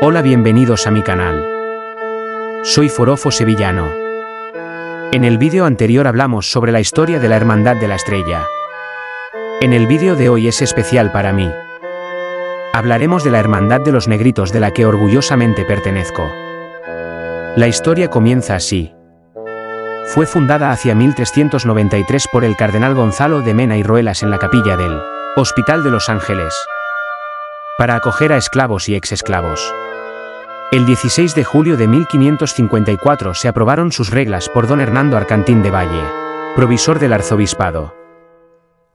Hola, bienvenidos a mi canal. Soy Forofo Sevillano. En el vídeo anterior hablamos sobre la historia de la Hermandad de la Estrella. En el vídeo de hoy es especial para mí. Hablaremos de la Hermandad de los Negritos, de la que orgullosamente pertenezco. La historia comienza así. Fue fundada hacia 1393 por el cardenal Gonzalo de Mena y Ruelas en la capilla del Hospital de los Ángeles, para acoger a esclavos y exesclavos. El 16 de julio de 1554 se aprobaron sus reglas por don Hernando Arcantín de Valle, provisor del arzobispado.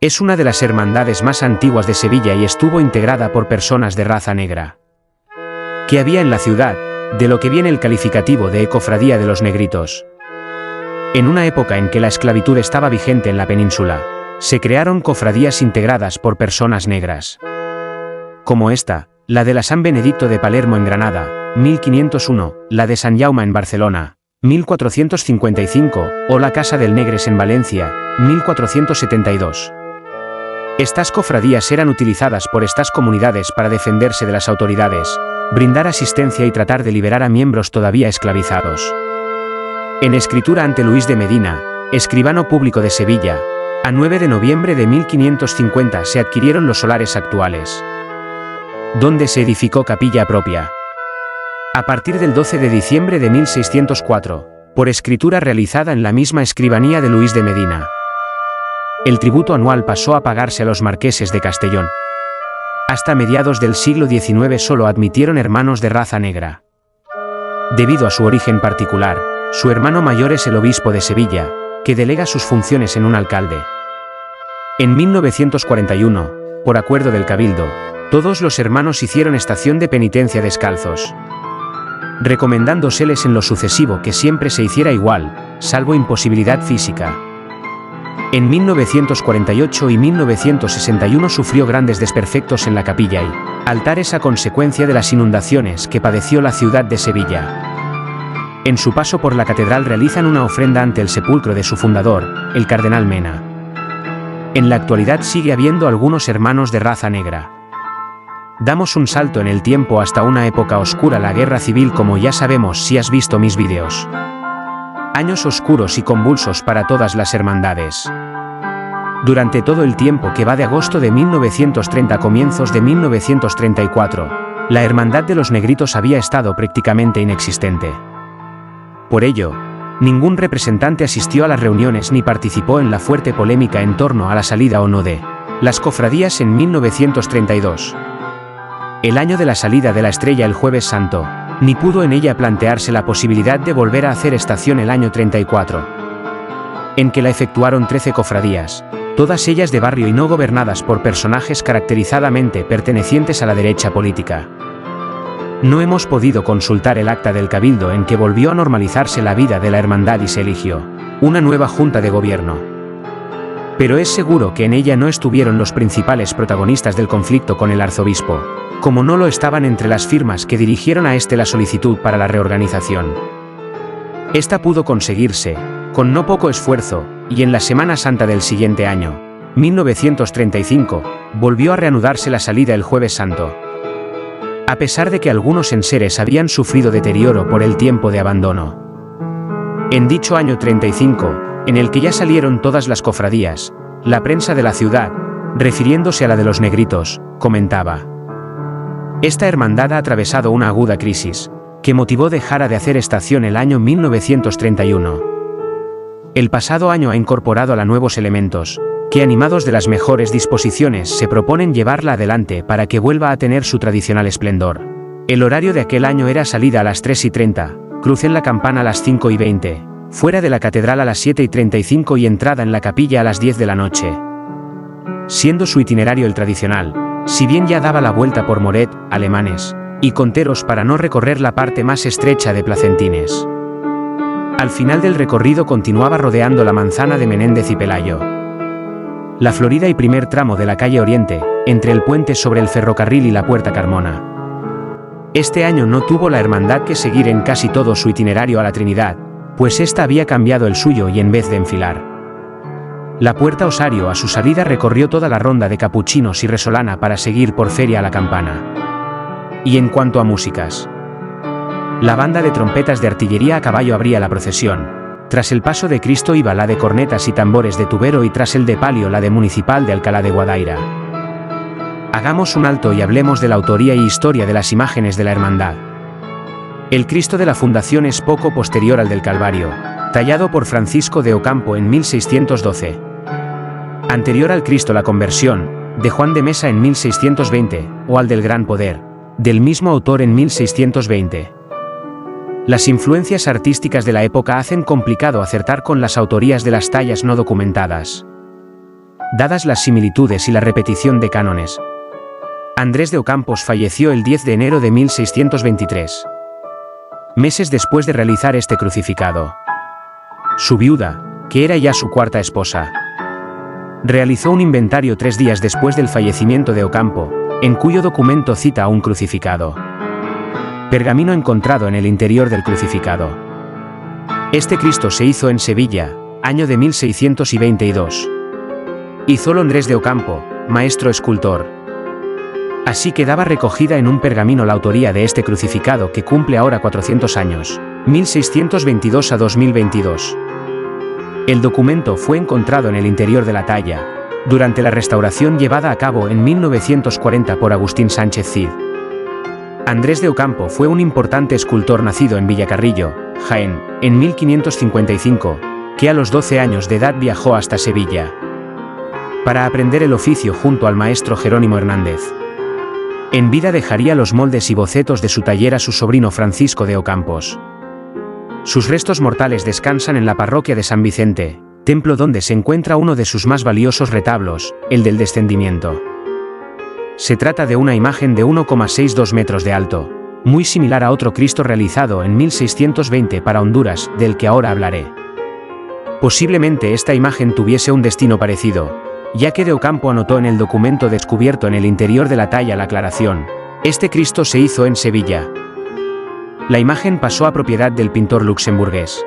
Es una de las hermandades más antiguas de Sevilla y estuvo integrada por personas de raza negra. ¿Qué había en la ciudad? De lo que viene el calificativo de Cofradía de los Negritos. En una época en que la esclavitud estaba vigente en la península, se crearon cofradías integradas por personas negras. Como esta, la de la San Benedicto de Palermo en Granada, 1501, la de San Jaume en Barcelona, 1455, o la Casa del Negres en Valencia, 1472. Estas cofradías eran utilizadas por estas comunidades para defenderse de las autoridades, brindar asistencia y tratar de liberar a miembros todavía esclavizados. En escritura ante Luis de Medina, escribano público de Sevilla, a 9 de noviembre de 1550 se adquirieron los solares actuales, donde se edificó capilla propia. A partir del 12 de diciembre de 1604, por escritura realizada en la misma escribanía de Luis de Medina, el tributo anual pasó a pagarse a los marqueses de Castellón. Hasta mediados del siglo XIX solo admitieron hermanos de raza negra. Debido a su origen particular, su hermano mayor es el obispo de Sevilla, que delega sus funciones en un alcalde. En 1941, por acuerdo del Cabildo, todos los hermanos hicieron estación de penitencia descalzos, recomendándoseles en lo sucesivo que siempre se hiciera igual, salvo imposibilidad física. En 1948 y 1961 sufrió grandes desperfectos en la capilla y altares a consecuencia de las inundaciones que padeció la ciudad de Sevilla. En su paso por la catedral realizan una ofrenda ante el sepulcro de su fundador, el cardenal Mena. En la actualidad sigue habiendo algunos hermanos de raza negra. Damos un salto en el tiempo hasta una época oscura, la guerra civil, como ya sabemos si has visto mis vídeos. Años oscuros y convulsos para todas las hermandades. Durante todo el tiempo que va de agosto de 1930 a comienzos de 1934, la Hermandad de los Negritos había estado prácticamente inexistente. Por ello, ningún representante asistió a las reuniones ni participó en la fuerte polémica en torno a la salida o no de las cofradías en 1932. El año de la salida de la Estrella el Jueves Santo, ni pudo en ella plantearse la posibilidad de volver a hacer estación el año 34, en que la efectuaron 13 cofradías, todas ellas de barrio y no gobernadas por personajes caracterizadamente pertenecientes a la derecha política. No hemos podido consultar el acta del Cabildo en que volvió a normalizarse la vida de la hermandad y se eligió una nueva junta de gobierno. Pero es seguro que en ella no estuvieron los principales protagonistas del conflicto con el arzobispo, como no lo estaban entre las firmas que dirigieron a este la solicitud para la reorganización. Esta pudo conseguirse, con no poco esfuerzo, y en la Semana Santa del siguiente año, 1935, volvió a reanudarse la salida el Jueves Santo. A pesar de que algunos enseres habían sufrido deterioro por el tiempo de abandono. En dicho año 35, en el que ya salieron todas las cofradías, la prensa de la ciudad, refiriéndose a la de los Negritos, comentaba: esta hermandad ha atravesado una aguda crisis, que motivó dejara de hacer estación el año 1931. El pasado año ha incorporado a la nuevos elementos, que animados de las mejores disposiciones se proponen llevarla adelante para que vuelva a tener su tradicional esplendor. El horario de aquel año era salida a las 3:30, cruz en la campana a las 5:20, fuera de la catedral a las 7:35 y entrada en la capilla a las 10 de la noche. Siendo su itinerario el tradicional, si bien ya daba la vuelta por Moret, Alemanes y Conteros para no recorrer la parte más estrecha de Placentines. Al final del recorrido continuaba rodeando la manzana de Menéndez y Pelayo, la Florida y primer tramo de la calle Oriente, entre el puente sobre el ferrocarril y la Puerta Carmona. Este año no tuvo la hermandad que seguir en casi todo su itinerario a la Trinidad, pues ésta había cambiado el suyo y en vez de enfilar la Puerta Osario a su salida recorrió toda la ronda de Capuchinos y Resolana para seguir por Feria a la Campana. Y en cuanto a músicas, La banda de trompetas de artillería a caballo abría la procesión. Tras el paso de Cristo iba la de cornetas y tambores de Tubero y tras el de palio la de Municipal de Alcalá de Guadaira. Hagamos un alto y hablemos de la autoría y historia de las imágenes de la hermandad. El Cristo de la Fundación es poco posterior al del Calvario, tallado por Francisco de Ocampo en 1612. Anterior al Cristo la Conversión, de Juan de Mesa en 1620, o al del Gran Poder, del mismo autor en 1620. Las influencias artísticas de la época hacen complicado acertar con las autorías de las tallas no documentadas. Dadas las similitudes y la repetición de cánones, Andrés de Ocampos falleció el 10 de enero de 1623. Meses después de realizar este crucificado. Su viuda, que era ya su cuarta esposa, realizó un inventario 3 días después del fallecimiento de Ocampo, en cuyo documento cita a un crucificado. Pergamino encontrado en el interior del crucificado. Este Cristo se hizo en Sevilla, año de 1622. Hízolo Andrés de Ocampo, maestro escultor. Así quedaba recogida en un pergamino la autoría de este crucificado que cumple ahora 400 años, 1622 a 2022. El documento fue encontrado en el interior de la talla, durante la restauración llevada a cabo en 1940 por Agustín Sánchez Cid. Andrés de Ocampo fue un importante escultor nacido en Villacarrillo, Jaén, en 1555, que a los 12 años de edad viajó hasta Sevilla para aprender el oficio junto al maestro Jerónimo Hernández. En vida dejaría los moldes y bocetos de su taller a su sobrino Francisco de Ocampos. Sus restos mortales descansan en la parroquia de San Vicente, templo donde se encuentra uno de sus más valiosos retablos, el del Descendimiento. Se trata de una imagen de 1,62 metros de alto, muy similar a otro Cristo realizado en 1620 para Honduras, del que ahora hablaré. Posiblemente esta imagen tuviese un destino parecido, ya que de Ocampo anotó en el documento descubierto en el interior de la talla la aclaración: este Cristo se hizo en Sevilla. La imagen pasó a propiedad del pintor luxemburgués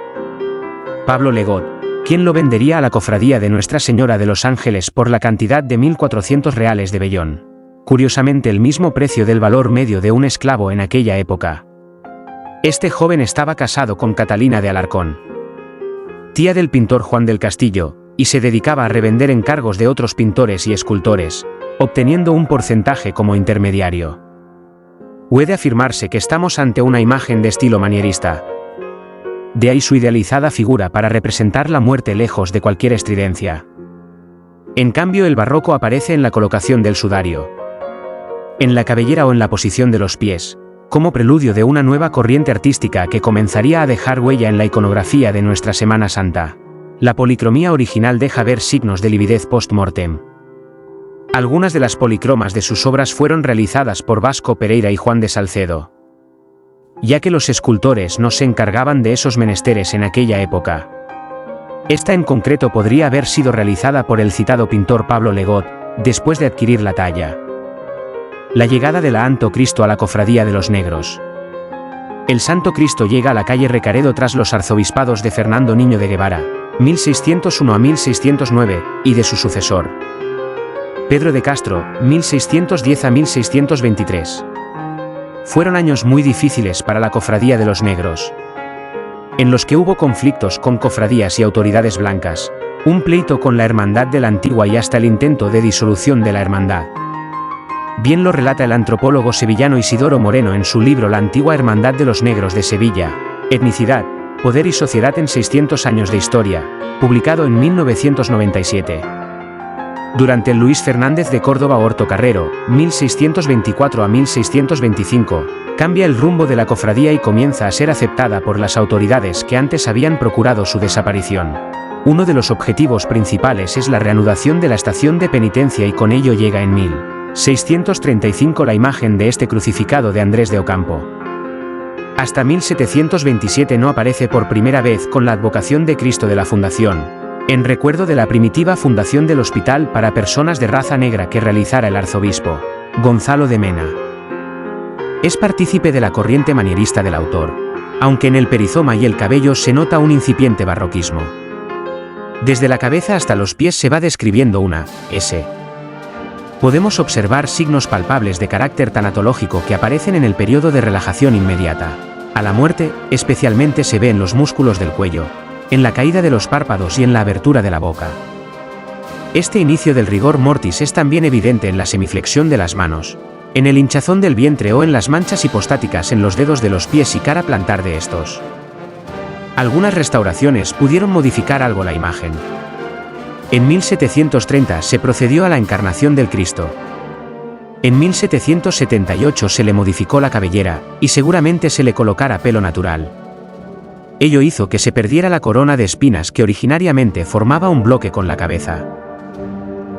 Pablo Legot, quien lo vendería a la cofradía de Nuestra Señora de los Ángeles por la cantidad de 1.400 reales de vellón. Curiosamente el mismo precio del valor medio de un esclavo en aquella época. Este joven estaba casado con Catalina de Alarcón, tía del pintor Juan del Castillo, y se dedicaba a revender encargos de otros pintores y escultores, obteniendo un porcentaje como intermediario. Puede afirmarse que estamos ante una imagen de estilo manierista. De ahí su idealizada figura para representar la muerte lejos de cualquier estridencia. En cambio el barroco aparece en la colocación del sudario, en la cabellera o en la posición de los pies, como preludio de una nueva corriente artística que comenzaría a dejar huella en la iconografía de nuestra Semana Santa. La policromía original deja ver signos de lividez post-mortem. Algunas de las policromas de sus obras fueron realizadas por Vasco Pereira y Juan de Salcedo, ya que los escultores no se encargaban de esos menesteres en aquella época. Esta en concreto podría haber sido realizada por el citado pintor Pablo Legot, después de adquirir la talla. La llegada del Santo Cristo a la Cofradía de los Negros. El Santo Cristo llega a la calle Recaredo tras los arzobispados de Fernando Niño de Guevara, 1601 a 1609, y de su sucesor, Pedro de Castro, 1610 a 1623. Fueron años muy difíciles para la Cofradía de los Negros, en los que hubo conflictos con cofradías y autoridades blancas, un pleito con la Hermandad de la Antigua y hasta el intento de disolución de la hermandad. Bien lo relata el antropólogo sevillano Isidoro Moreno en su libro La antigua Hermandad de los Negros de Sevilla, Etnicidad, Poder y Sociedad en 600 años de historia, publicado en 1997. Durante el Luis Fernández de Córdoba Hortocarrero, 1624 a 1625, cambia el rumbo de la cofradía y comienza a ser aceptada por las autoridades que antes habían procurado su desaparición. Uno de los objetivos principales es la reanudación de la estación de penitencia y con ello llega en 1635 la imagen de este crucificado de Andrés de Ocampo. Hasta 1727 no aparece por primera vez con la advocación de Cristo de la Fundación, en recuerdo de la primitiva fundación del hospital para personas de raza negra que realizara el arzobispo Gonzalo de Mena. Es partícipe de la corriente manierista del autor, aunque en el perizoma y el cabello se nota un incipiente barroquismo. Desde la cabeza hasta los pies se va describiendo una S. Podemos observar signos palpables de carácter tanatológico que aparecen en el periodo de relajación inmediata. A la muerte, especialmente se ve en los músculos del cuello, en la caída de los párpados y en la abertura de la boca. Este inicio del rigor mortis es también evidente en la semiflexión de las manos, en el hinchazón del vientre o en las manchas hipostáticas en los dedos de los pies y cara plantar de estos. Algunas restauraciones pudieron modificar algo la imagen. En 1730 se procedió a la encarnación del Cristo. En 1778 se le modificó la cabellera, y seguramente se le colocara pelo natural. Ello hizo que se perdiera la corona de espinas que originariamente formaba un bloque con la cabeza.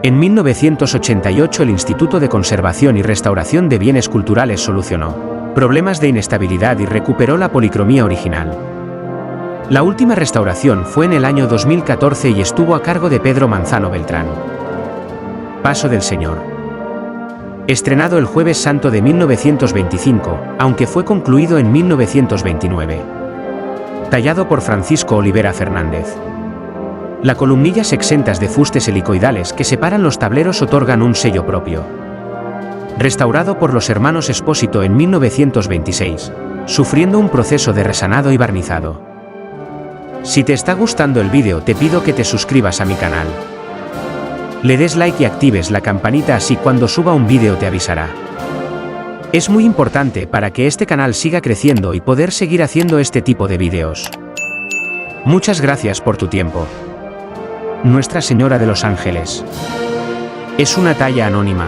En 1988 el Instituto de Conservación y Restauración de Bienes Culturales solucionó problemas de inestabilidad y recuperó la policromía original. La última restauración fue en el año 2014 y estuvo a cargo de Pedro Manzano Beltrán. Paso del Señor. Estrenado el Jueves Santo de 1925, aunque fue concluido en 1929. Tallado por Francisco Olivera Fernández. Las columnillas exentas de fustes helicoidales que separan los tableros otorgan un sello propio. Restaurado por los hermanos Espósito en 1926, sufriendo un proceso de resanado y barnizado. Si te está gustando el vídeo te pido que te suscribas a mi canal. Le des like y actives la campanita, así cuando suba un vídeo te avisará. Es muy importante para que este canal siga creciendo y poder seguir haciendo este tipo de vídeos. Muchas gracias por tu tiempo. Nuestra Señora de los Ángeles. Es una talla anónima,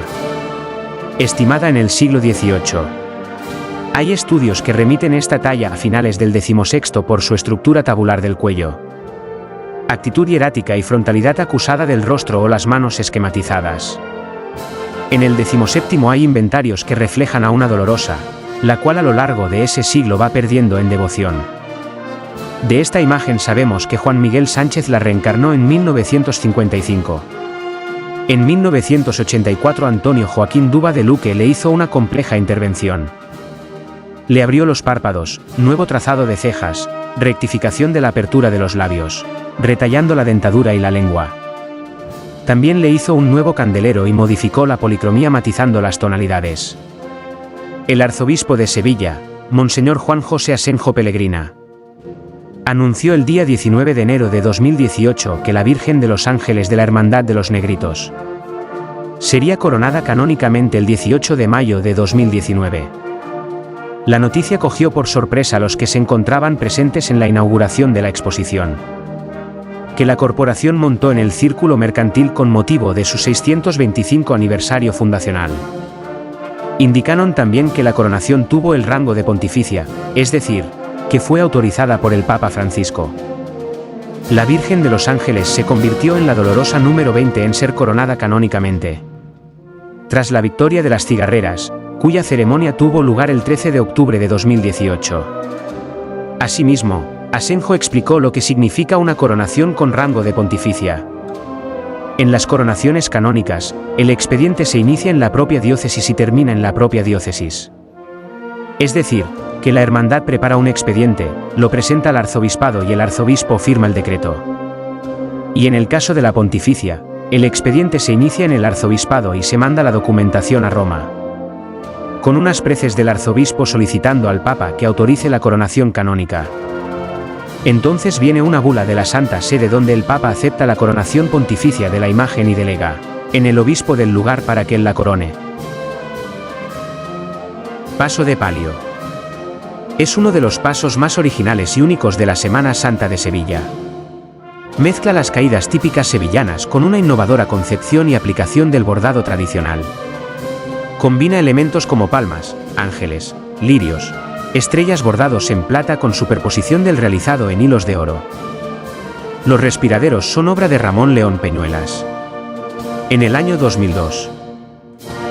estimada en el siglo XVIII. Hay estudios que remiten esta talla a finales del XVI por su estructura tabular del cuello, actitud hierática y frontalidad acusada del rostro o las manos esquematizadas. En el XVII hay inventarios que reflejan a una dolorosa, la cual a lo largo de ese siglo va perdiendo en devoción. De esta imagen sabemos que Juan Miguel Sánchez la reencarnó en 1955. En 1984 Antonio Joaquín Duba de Luque le hizo una compleja intervención. Le abrió los párpados, nuevo trazado de cejas, rectificación de la apertura de los labios, retallando la dentadura y la lengua. También le hizo un nuevo candelero y modificó la policromía matizando las tonalidades. El arzobispo de Sevilla, Monseñor Juan José Asenjo Pellegrina, anunció el día 19 de enero de 2018 que la Virgen de los Ángeles de la Hermandad de los Negritos sería coronada canónicamente el 18 de mayo de 2019. La noticia cogió por sorpresa a los que se encontraban presentes en la inauguración de la exposición, que la corporación montó en el Círculo Mercantil con motivo de su 625 aniversario fundacional. Indicaron también que la coronación tuvo el rango de pontificia, es decir, que fue autorizada por el Papa Francisco. La Virgen de los Ángeles se convirtió en la dolorosa número 20 en ser coronada canónicamente, tras la victoria de las cigarreras, cuya ceremonia tuvo lugar el 13 de octubre de 2018. Asimismo, Asenjo explicó lo que significa una coronación con rango de pontificia. En las coronaciones canónicas, el expediente se inicia en la propia diócesis y termina en la propia diócesis. Es decir, que la hermandad prepara un expediente, lo presenta al arzobispado y el arzobispo firma el decreto. Y en el caso de la pontificia, el expediente se inicia en el arzobispado y se manda la documentación a Roma, con unas preces del arzobispo solicitando al Papa que autorice la coronación canónica. Entonces viene una bula de la Santa Sede donde el Papa acepta la coronación pontificia de la imagen y delega en el obispo del lugar para que él la corone. Paso de palio. Es uno de los pasos más originales y únicos de la Semana Santa de Sevilla. Mezcla las caídas típicas sevillanas con una innovadora concepción y aplicación del bordado tradicional. Combina elementos como palmas, ángeles, lirios, estrellas bordados en plata con superposición del realizado en hilos de oro. Los respiraderos son obra de Ramón León Peñuelas. En el año 2002.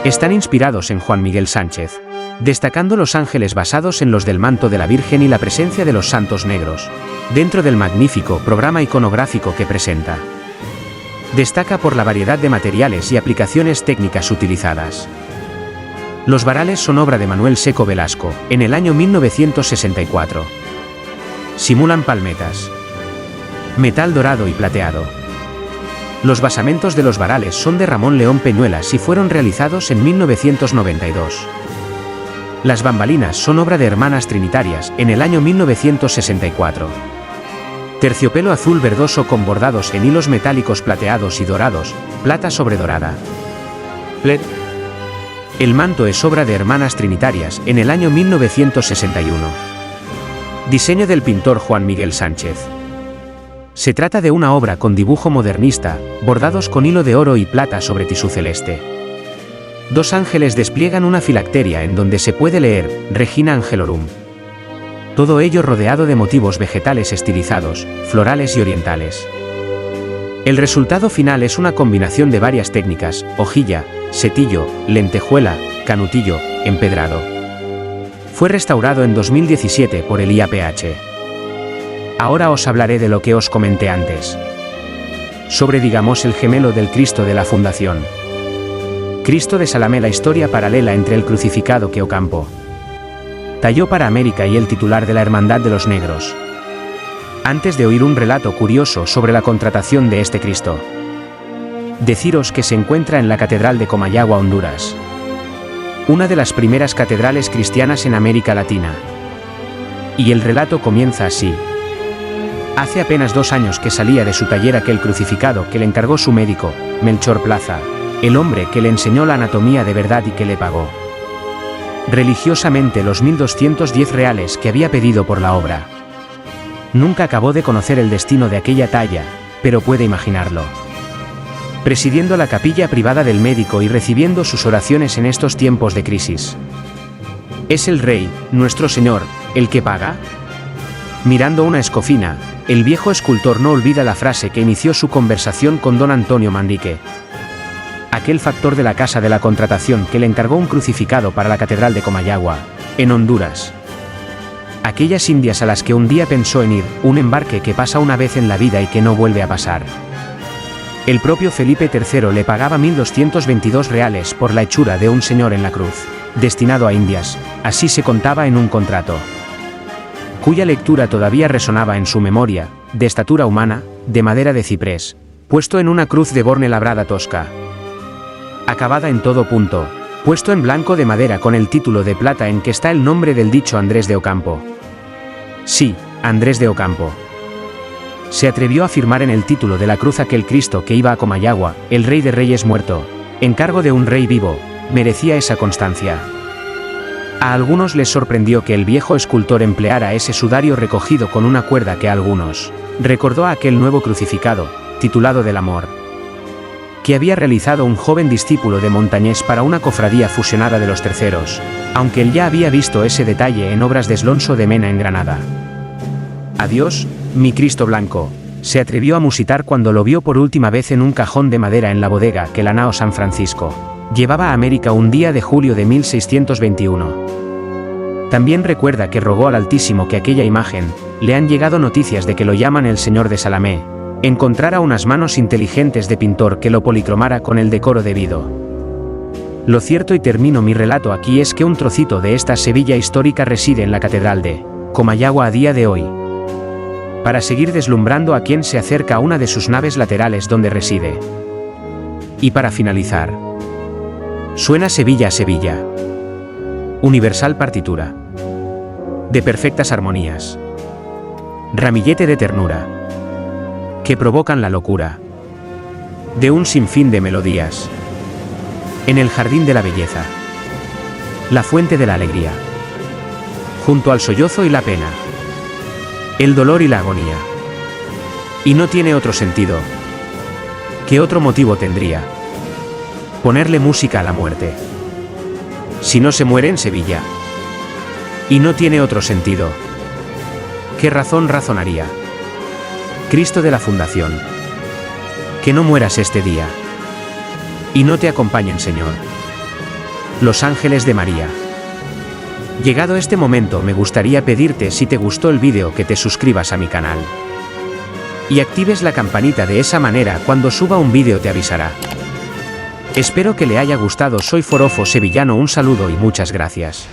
Están inspirados en Juan Miguel Sánchez, destacando los ángeles basados en los del manto de la Virgen y la presencia de los santos negros, dentro del magnífico programa iconográfico que presenta. Destaca por la variedad de materiales y aplicaciones técnicas utilizadas. Los varales son obra de Manuel Seco Velasco, en el año 1964. Simulan palmetas, metal dorado y plateado. Los basamentos de los varales son de Ramón León Peñuelas y fueron realizados en 1992. Las bambalinas son obra de Hermanas Trinitarias, en el año 1964. Terciopelo azul verdoso con bordados en hilos metálicos plateados y dorados, plata sobre dorada. LED. El manto es obra de Hermanas Trinitarias, en el año 1961. Diseño del pintor Juan Miguel Sánchez. Se trata de una obra con dibujo modernista, bordados con hilo de oro y plata sobre tisú celeste. Dos ángeles despliegan una filacteria en donde se puede leer Regina Angelorum. Todo ello rodeado de motivos vegetales estilizados, florales y orientales. El resultado final es una combinación de varias técnicas: hojilla, setillo, lentejuela, canutillo, empedrado. Fue restaurado en 2017 por el IAPH. Ahora os hablaré de lo que os comenté antes. Sobre, digamos, el gemelo del Cristo de la Fundación. Cristo de Salamé, la historia paralela entre el crucificado que Ocampo talló para América y el titular de la Hermandad de los Negros. Antes de oír un relato curioso sobre la contratación de este Cristo, deciros que se encuentra en la Catedral de Comayagua, Honduras, una de las primeras catedrales cristianas en América Latina. Y el relato comienza así. Hace apenas 2 años que salía de su taller aquel crucificado que le encargó su médico, Melchor Plaza, el hombre que le enseñó la anatomía de verdad y que le pagó religiosamente los 1.210 reales que había pedido por la obra. Nunca acabó de conocer el destino de aquella talla, pero puede imaginarlo. Presidiendo la capilla privada del médico y recibiendo sus oraciones en estos tiempos de crisis. ¿Es el Rey, nuestro Señor, el que paga? Mirando una escofina, el viejo escultor no olvida la frase que inició su conversación con don Antonio Manrique, aquel factor de la Casa de la Contratación que le encargó un crucificado para la Catedral de Comayagua, en Honduras. Aquellas indias a las que un día pensó en ir, un embarque que pasa una vez en la vida y que no vuelve a pasar. El propio Felipe III le pagaba 1.222 reales por la hechura de un señor en la cruz, destinado a Indias, así se contaba en un contrato, cuya lectura todavía resonaba en su memoria: de estatura humana, de madera de ciprés, puesto en una cruz de borne labrada tosca, acabada en todo punto, puesto en blanco de madera con el título de plata en que está el nombre del dicho Andrés de Ocampo. Sí, Andrés de Ocampo. Se atrevió a firmar en el título de la cruz aquel Cristo que iba a Comayagua, el Rey de Reyes muerto, encargo de un rey vivo, merecía esa constancia. A algunos les sorprendió que el viejo escultor empleara ese sudario recogido con una cuerda que a algunos recordó a aquel nuevo crucificado, titulado del Amor, que había realizado un joven discípulo de Montañés para una cofradía fusionada de los terceros, aunque él ya había visto ese detalle en obras de Slonso de Mena en Granada. Adiós, mi Cristo blanco, se atrevió a musitar cuando lo vio por última vez en un cajón de madera en la bodega que la nao San Francisco llevaba a América un día de julio de 1621. También recuerda que rogó al Altísimo que aquella imagen, le han llegado noticias de que lo llaman el Señor de Salamé, encontrara unas manos inteligentes de pintor que lo policromara con el decoro debido. Lo cierto, y termino mi relato aquí, es que un trocito de esta Sevilla histórica reside en la Catedral de Comayagua a día de hoy, para seguir deslumbrando a quien se acerca a una de sus naves laterales donde reside. Y para finalizar, suena Sevilla a Sevilla. Universal partitura. De perfectas armonías. Ramillete de ternura. Que provocan la locura. De un sinfín de melodías. En el jardín de la belleza. La fuente de la alegría. Junto al sollozo y la pena. El dolor y la agonía. Y no tiene otro sentido. ¿Qué otro motivo tendría? Ponerle música a la muerte. Si no se muere en Sevilla. Y no tiene otro sentido. ¿Qué razón razonaría? Cristo de la Fundación. Que no mueras este día. Y no te acompañen, Señor. Los ángeles de María. Llegado este momento, me gustaría pedirte, si te gustó el vídeo, que te suscribas a mi canal. Y actives la campanita, de esa manera cuando suba un vídeo te avisará. Espero que le haya gustado. Soy Forofo Sevillano, un saludo y muchas gracias.